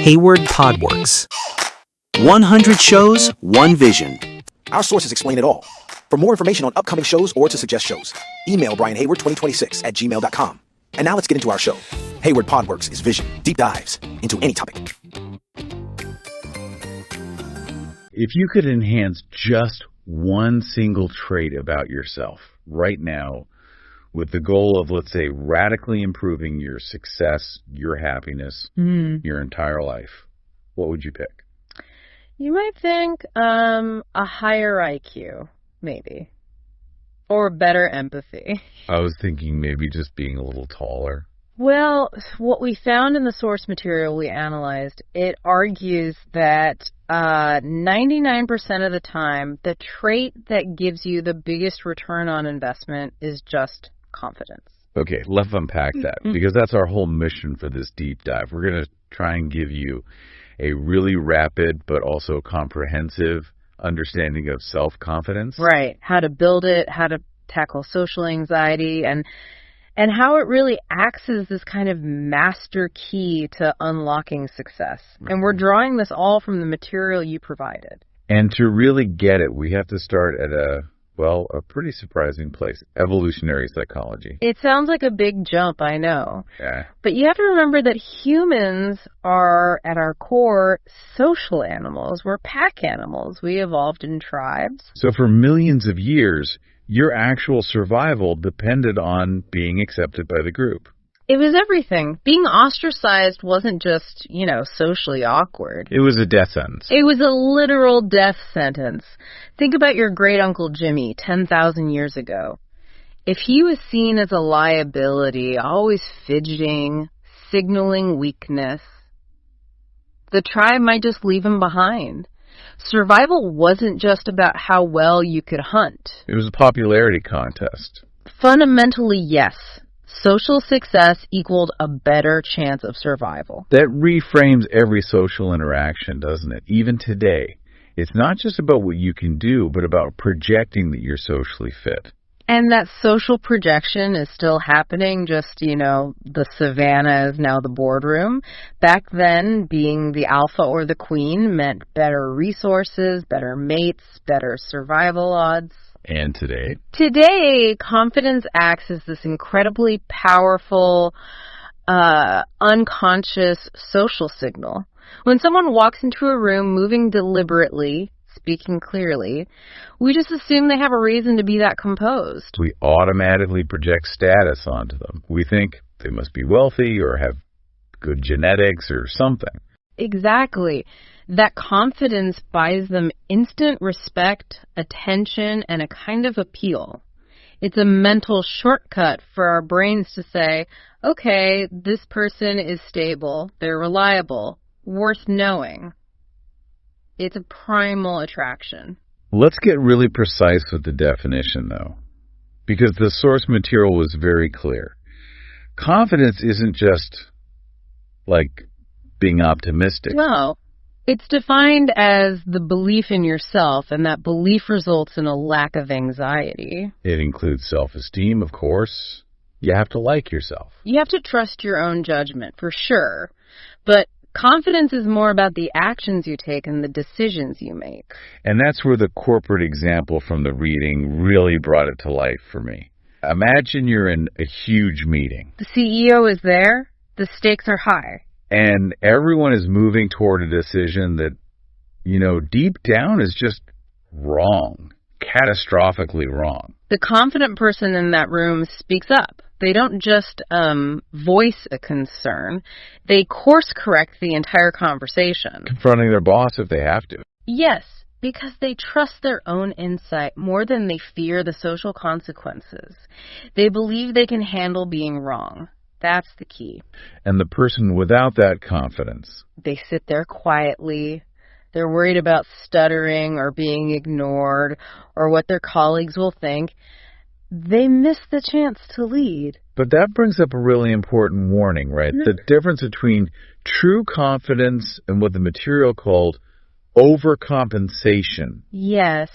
Hayward Podworks. 100 shows, one vision. Our sources explain it all. For more information on upcoming shows or to suggest shows, email brianhayward2026@gmail.com. And now let's get into our show. Hayward Podworks is vision, deep dives into any topic. If you could enhance just one single trait about yourself right now with the goal of, let's say, radically improving your success, your happiness, your entire life, what would you pick? You might think a higher IQ, maybe. Or better empathy. I was thinking maybe just being a little taller. Well, what we found in the source material we analyzed, it argues that 99% of the time, the trait that gives you the biggest return on investment is just confidence. Okay, let's unpack that, because that's our whole mission for this deep dive. We're going to try and give you a really rapid but also comprehensive understanding of self-confidence. Right. How to build it, how to tackle social anxiety, and how it really acts as this kind of master key to unlocking success. Right. And we're drawing this all from the material you provided. And to really get it, we have to start at a pretty surprising place, evolutionary psychology. It sounds like a big jump, I know. Yeah. But you have to remember that humans are, at our core, social animals. We're pack animals. We evolved in tribes. So for millions of years, your actual survival depended on being accepted by the group. It was everything. Being ostracized wasn't just, socially awkward. It was a death sentence. It was a literal death sentence. Think about your great-uncle Jimmy 10,000 years ago. If he was seen as a liability, always fidgeting, signaling weakness, the tribe might just leave him behind. Survival wasn't just about how well you could hunt. It was a popularity contest. Fundamentally, yes. Social success equaled a better chance of survival. That reframes every social interaction, doesn't it? Even today. It's not just about what you can do, but about projecting that you're socially fit. And that social projection is still happening, just, the savannah is now the boardroom. Back then, being the alpha or the queen meant better resources, better mates, better survival odds. And today? Today, confidence acts as this incredibly powerful, unconscious social signal. When someone walks into a room moving deliberately, speaking clearly, we just assume they have a reason to be that composed. We automatically project status onto them. We think they must be wealthy or have good genetics or something. Exactly. That confidence buys them instant respect, attention, and a kind of appeal. It's a mental shortcut for our brains to say, okay, this person is stable, they're reliable, worth knowing. It's a primal attraction. Let's get really precise with the definition, though, because the source material was very clear. Confidence isn't just like being optimistic. No. It's defined as the belief in yourself, and that belief results in a lack of anxiety. It includes self-esteem, of course. You have to like yourself. You have to trust your own judgment, for sure. But confidence is more about the actions you take and the decisions you make. And that's where the corporate example from the reading really brought it to life for me. Imagine you're in a huge meeting. The CEO is there. The stakes are high. And everyone is moving toward a decision that, deep down is just wrong, catastrophically wrong. The confident person in that room speaks up. They don't just voice a concern. They course correct the entire conversation. Confronting their boss if they have to. Yes, because they trust their own insight more than they fear the social consequences. They believe they can handle being wrong. That's the key. And the person without that confidence? They sit there quietly. They're worried about stuttering or being ignored or what their colleagues will think. They miss the chance to lead. But that brings up a really important warning, right? Mm-hmm. The difference between true confidence and what the material called overcompensation. Yes.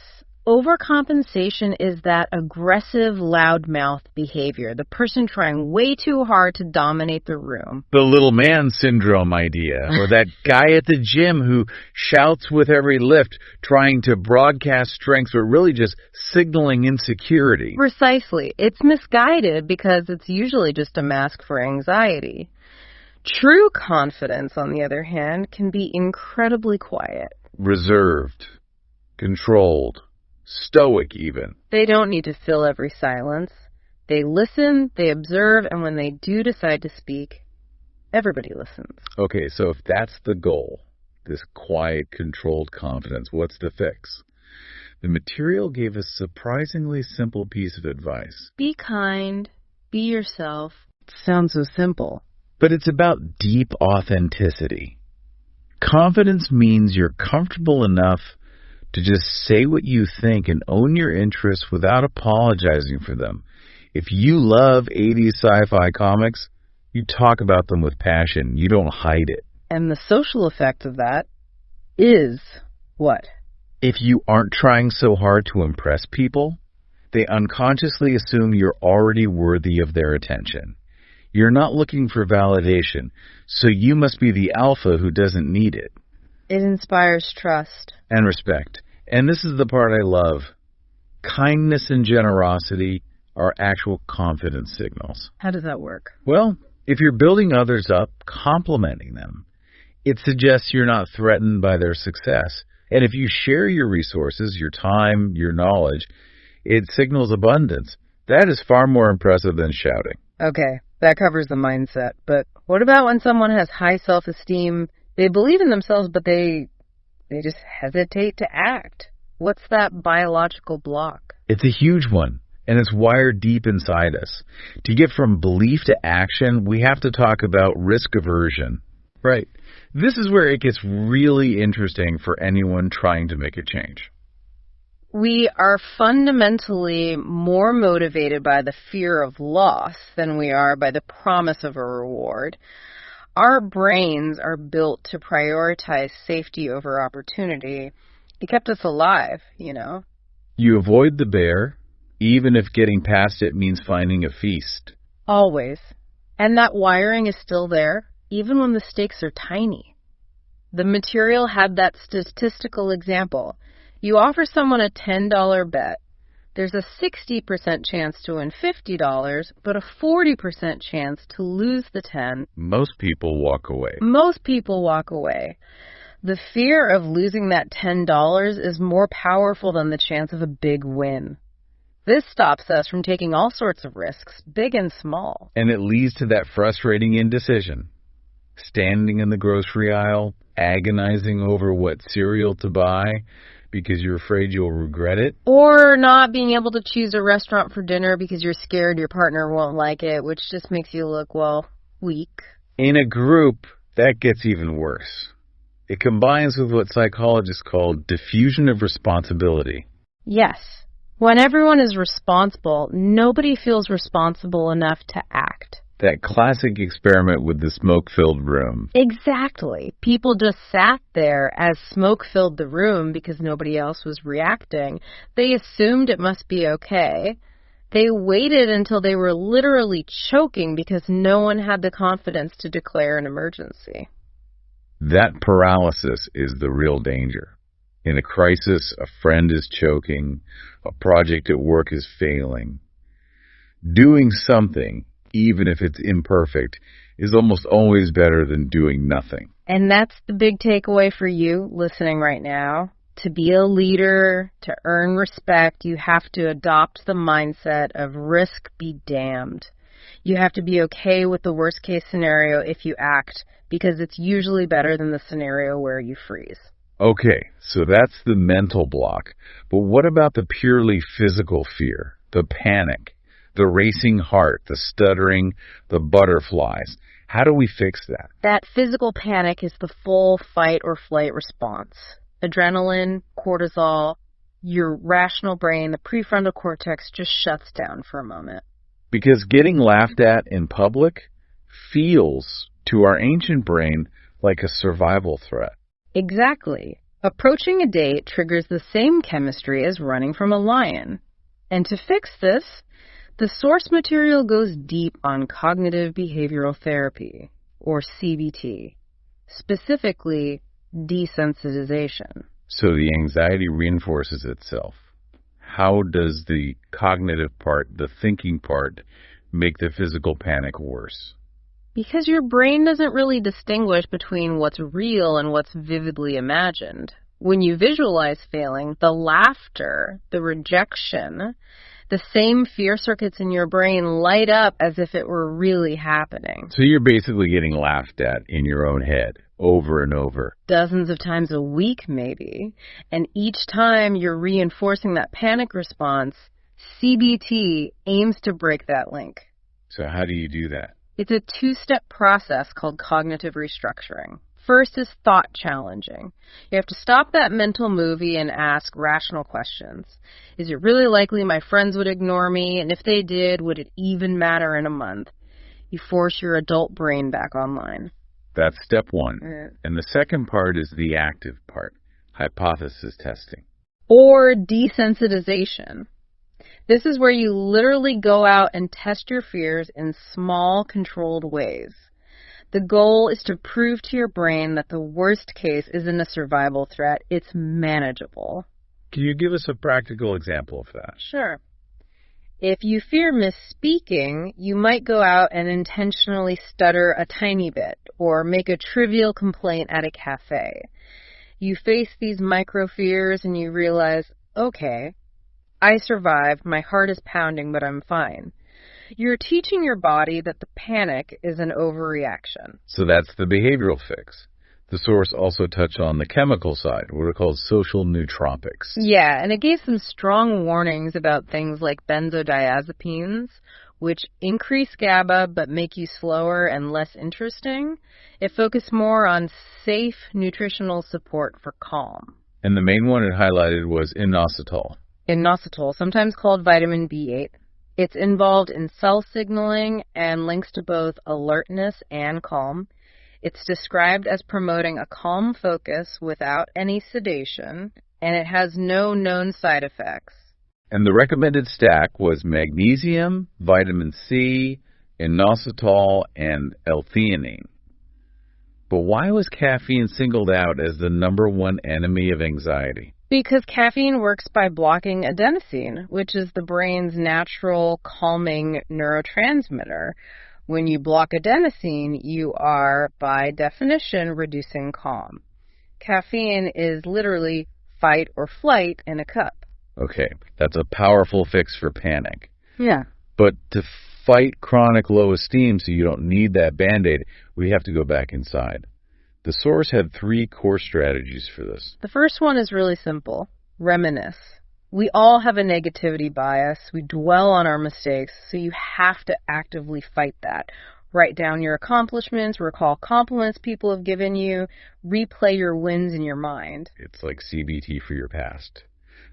Overcompensation is that aggressive loudmouth behavior, the person trying way too hard to dominate the room. The little man syndrome idea, or that guy at the gym who shouts with every lift, trying to broadcast strength, but really just signaling insecurity. Precisely. It's misguided because it's usually just a mask for anxiety. True confidence, on the other hand, can be incredibly quiet. Reserved, controlled, stoic even. They don't need to fill every silence. They listen, they observe, and when they do decide to speak, everybody listens. Okay, so if that's the goal, this quiet, controlled confidence, what's the fix? The material gave a surprisingly simple piece of advice. Be kind, be yourself. It sounds so simple. But it's about deep authenticity. Confidence means you're comfortable enough to just say what you think and own your interests without apologizing for them. If you love 80s sci-fi comics, you talk about them with passion. You don't hide it. And the social effect of that is what? If you aren't trying so hard to impress people, they unconsciously assume you're already worthy of their attention. You're not looking for validation, so you must be the alpha who doesn't need it. It inspires trust. And respect. And this is the part I love. Kindness and generosity are actual confidence signals. How does that work? Well, if you're building others up, complimenting them, it suggests you're not threatened by their success. And if you share your resources, your time, your knowledge, it signals abundance. That is far more impressive than shouting. Okay, that covers the mindset. But what about when someone has high self-esteem? They believe in themselves, but they just hesitate to act. What's that biological block? It's a huge one, and it's wired deep inside us. To get from belief to action, we have to talk about risk aversion. Right. This is where it gets really interesting for anyone trying to make a change. We are fundamentally more motivated by the fear of loss than we are by the promise of a reward. Our brains are built to prioritize safety over opportunity. It kept us alive, you know. You avoid the bear, even if getting past it means finding a feast. Always. And that wiring is still there, even when the stakes are tiny. The material had that statistical example. You offer someone a $10 bet. There's a 60% chance to win $50, but a 40% chance to lose the 10. Most people walk away. Most people walk away. The fear of losing that $10 is more powerful than the chance of a big win. This stops us from taking all sorts of risks, big and small. And it leads to that frustrating indecision. Standing in the grocery aisle, agonizing over what cereal to buy because you're afraid you'll regret it. Or not being able to choose a restaurant for dinner because you're scared your partner won't like it, which just makes you look, well, weak. In a group, that gets even worse. It combines with what psychologists call diffusion of responsibility. Yes. When everyone is responsible, nobody feels responsible enough to act. That classic experiment with the smoke-filled room. Exactly. People just sat there as smoke filled the room because nobody else was reacting. They assumed it must be okay. They waited until they were literally choking because no one had the confidence to declare an emergency. That paralysis is the real danger. In a crisis, a friend is choking, a project at work is failing. Doing something, even if it's imperfect, is almost always better than doing nothing. And that's the big takeaway for you listening right now. To be a leader, to earn respect, you have to adopt the mindset of risk be damned. You have to be okay with the worst case scenario if you act, because it's usually better than the scenario where you freeze. Okay, so that's the mental block. But what about the purely physical fear, the panic? The racing heart, the stuttering, the butterflies. How do we fix that? That physical panic is the full fight or flight response. Adrenaline, cortisol, your rational brain, the prefrontal cortex just shuts down for a moment. Because getting laughed at in public feels, to our ancient brain, like a survival threat. Exactly. Approaching a date triggers the same chemistry as running from a lion. And to fix this, the source material goes deep on cognitive behavioral therapy, or CBT, specifically desensitization. So the anxiety reinforces itself. How does the cognitive part, the thinking part, make the physical panic worse? Because your brain doesn't really distinguish between what's real and what's vividly imagined. When you visualize failing, the laughter, the rejection, the same fear circuits in your brain light up as if it were really happening. So you're basically getting laughed at in your own head over and over. Dozens of times a week, maybe. And each time you're reinforcing that panic response, CBT aims to break that link. So how do you do that? It's a two-step process called cognitive restructuring. First is thought challenging. You have to stop that mental movie and ask rational questions. Is it really likely my friends would ignore me? And if they did, would it even matter in a month? You force your adult brain back online. That's step one. And the second part is the active part, hypothesis testing. Or desensitization. This is where you literally go out and test your fears in small, controlled ways. The goal is to prove to your brain that the worst case isn't a survival threat, it's manageable. Can you give us a practical example of that? Sure. If you fear misspeaking, you might go out and intentionally stutter a tiny bit or make a trivial complaint at a cafe. You face these micro fears and you realize, okay, I survived, my heart is pounding, but I'm fine. You're teaching your body that the panic is an overreaction. So that's the behavioral fix. The source also touched on the chemical side, what are called social nootropics. Yeah, and it gave some strong warnings about things like benzodiazepines, which increase GABA but make you slower and less interesting. It focused more on safe nutritional support for calm. And the main one it highlighted was inositol. Inositol, sometimes called vitamin B8. It's involved in cell signaling and links to both alertness and calm. It's described as promoting a calm focus without any sedation, and it has no known side effects. And the recommended stack was magnesium, vitamin C, inositol, and L-theanine. But why was caffeine singled out as the number one enemy of anxiety? Because caffeine works by blocking adenosine, which is the brain's natural calming neurotransmitter. When you block adenosine, you are, by definition, reducing calm. Caffeine is literally fight or flight in a cup. Okay, that's a powerful fix for panic. Yeah. But to fight chronic low esteem so you don't need that Band-Aid, we have to go back inside. The source had 3 core strategies for this. The first one is really simple. Reminisce. We all have a negativity bias. We dwell on our mistakes, so you have to actively fight that. Write down your accomplishments, recall compliments people have given you, replay your wins in your mind. It's like CBT for your past.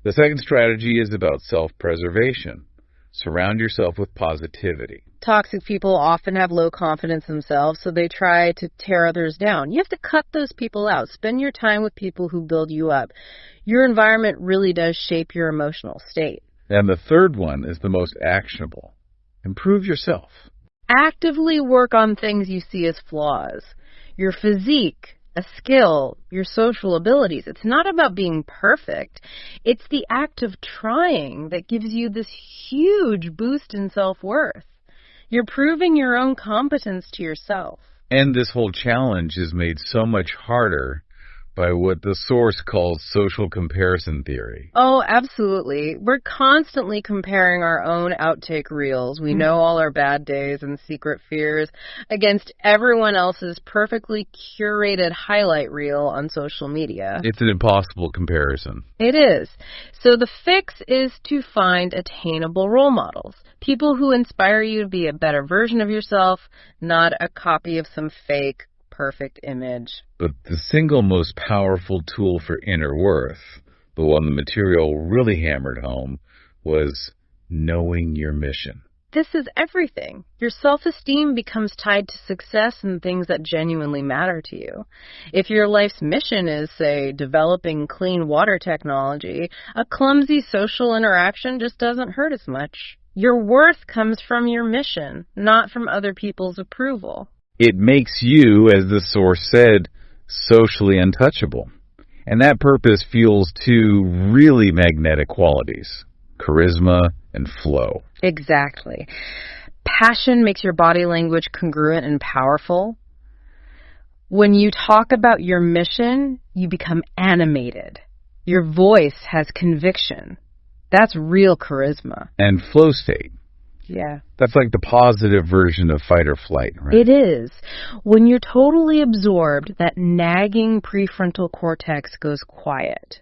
The second strategy is about self-preservation. Surround yourself with positivity. Toxic people often have low confidence themselves, so they try to tear others down. You have to cut those people out. Spend your time with people who build you up. Your environment really does shape your emotional state. And the third one is the most actionable. Improve yourself. Actively work on things you see as flaws. Your physique, a skill, your social abilities. It's not about being perfect. It's the act of trying that gives you this huge boost in self-worth. You're proving your own competence to yourself. And this whole challenge is made so much harder by what the source calls social comparison theory. Oh, absolutely. We're constantly comparing our own outtake reels. We know all our bad days and secret fears against everyone else's perfectly curated highlight reel on social media. It's an impossible comparison. It is. So the fix is to find attainable role models. People who inspire you to be a better version of yourself, not a copy of some fake perfect image. But the single most powerful tool for inner worth, the one the material really hammered home, was knowing your mission. this is everything. Your self-esteem becomes tied to success and things that genuinely matter to you. If your life's mission is, say, developing clean water technology, a clumsy social interaction just doesn't hurt as much. Your worth comes from your mission, not from other people's approval. It makes you, as the source said, socially untouchable. And that purpose fuels two really magnetic qualities: charisma and flow. Exactly. Passion makes your body language congruent and powerful. When you talk about your mission, you become animated. Your voice has conviction. That's real charisma. And flow state. Yeah. That's like the positive version of fight or flight, right? It is. When you're totally absorbed, that nagging prefrontal cortex goes quiet.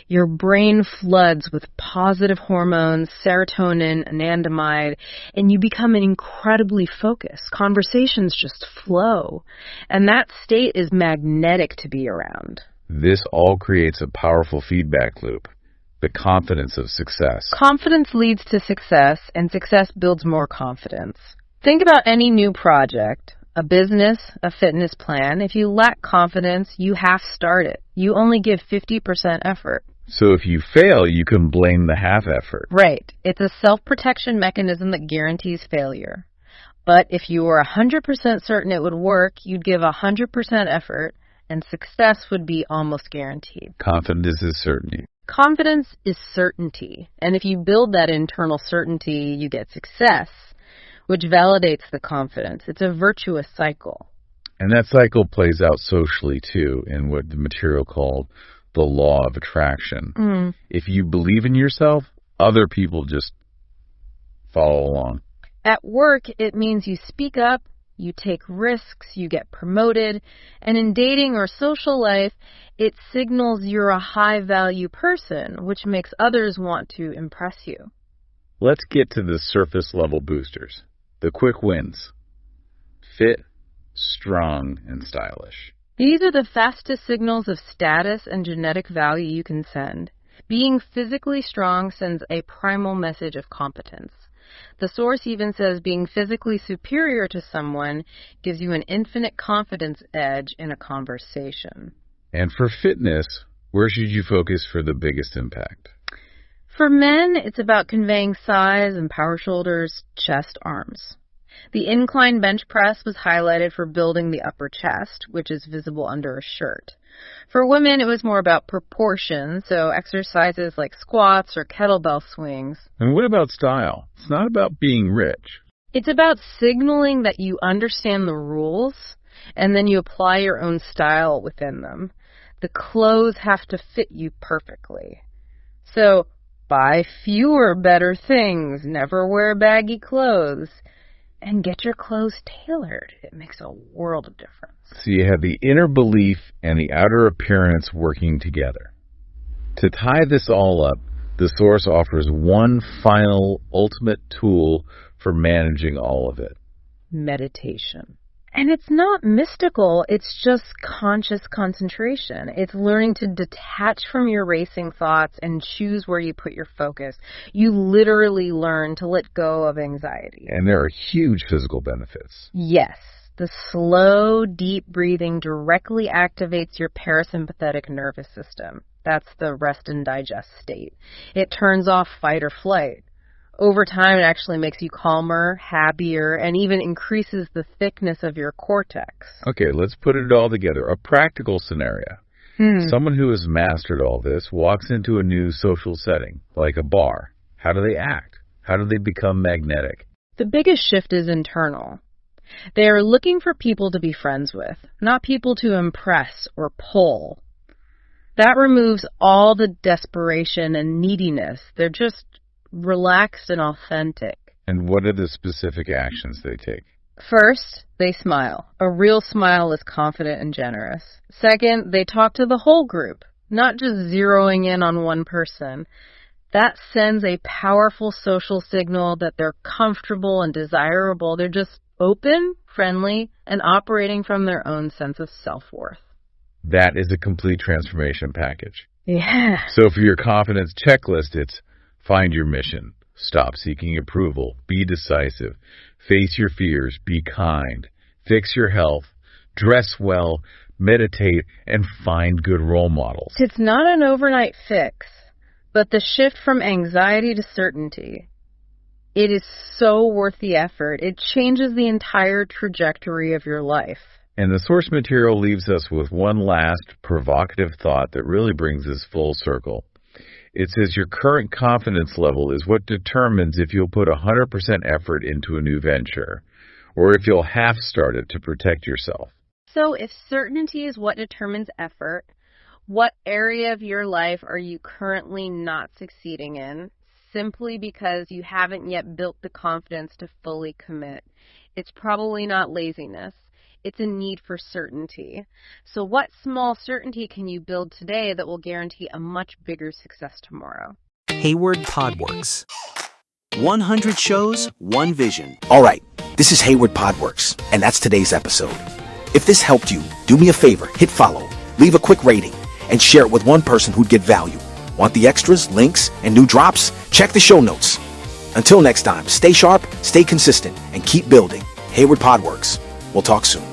Your brain floods with positive hormones, serotonin, anandamide, and you become incredibly focused. Conversations just flow. And that state is magnetic to be around. This all creates a powerful feedback loop. The confidence of success. Confidence leads to success, and success builds more confidence. Think about any new project, a business, a fitness plan. If you lack confidence, you half-start it. You only give 50% effort. So if you fail, you can blame the half effort. Right. It's a self-protection mechanism that guarantees failure. But if you were 100% certain it would work, you'd give 100% effort, and success would be almost guaranteed. Confidence is certainty. Confidence is certainty, and if you build that internal certainty, you get success, which validates the confidence. It's a virtuous cycle. And that cycle plays out socially, too, in what the material called the law of attraction. If you believe in yourself, other people just follow along. At work, it means you speak up, you take risks, you get promoted, and in dating or social life, it signals you're a high-value person, which makes others want to impress you. Let's get to the surface-level boosters, the quick wins. Fit, strong, and stylish. These are the fastest signals of status and genetic value you can send. Being physically strong sends a primal message of competence. The source even says being physically superior to someone gives you an infinite confidence edge in a conversation. And for fitness, where should you focus for the biggest impact? For men, it's about conveying size and power shoulders, chest, arms. The incline bench press was highlighted for building the upper chest, which is visible under a shirt. For women, it was more about proportion, so exercises like squats or kettlebell swings. And what about style? It's not about being rich. It's about signaling that you understand the rules, and then you apply your own style within them. The clothes have to fit you perfectly. So, buy fewer better things, never wear baggy clothes, and get your clothes tailored. It makes a world of difference. So you have the inner belief and the outer appearance working together. To tie this all up, the source offers one final ultimate tool for managing all of it. Meditation. And it's not mystical, it's just conscious concentration. It's learning to detach from your racing thoughts and choose where you put your focus. You literally learn to let go of anxiety. And there are huge physical benefits. Yes. The slow, deep breathing directly activates your parasympathetic nervous system. That's the rest and digest state. It turns off fight or flight. Over time, it actually makes you calmer, happier, and even increases the thickness of your cortex. Okay, let's put it all together. A practical scenario. Someone who has mastered all this walks into a new social setting, like a bar. How do they act? How do they become magnetic? The biggest shift is internal. They are looking for people to be friends with, not people to impress or pull. That removes all the desperation and neediness. They're just relaxed and authentic. And what are the specific actions they take? First, they smile. A real smile is confident and generous. Second, they talk to the whole group, not just zeroing in on one person. That sends a powerful social signal that they're comfortable and desirable. They're just open, friendly, and operating from their own sense of self-worth. That is a complete transformation package. Yeah. So for your confidence checklist, it's find your mission, Stop seeking approval. Be decisive. Face your fears. Be kind. Fix your health. Dress well. Meditate. And find good role models. It's not an overnight fix, but the shift from anxiety to certainty, it is so worth the effort. It changes the entire trajectory of your life. And the source material leaves us with one last provocative thought that really brings us full circle. It says your current confidence level is what determines if you'll put 100% effort into a new venture, or if you'll half-start it to protect yourself. So if certainty is what determines effort, what area of your life are you currently not succeeding in simply because you haven't yet built the confidence to fully commit? It's probably not laziness. It's a need for certainty. So what small certainty can you build today that will guarantee a much bigger success tomorrow? Hayward Podworks. 100 shows, one vision. All right, this is Hayward Podworks, and that's today's episode. If this helped you, do me a favor, hit follow, leave a quick rating, and share it with one person who'd get value. Want the extras, links, and new drops? Check the show notes. Until next time, stay sharp, stay consistent, and keep building. Hayward Podworks. We'll talk soon.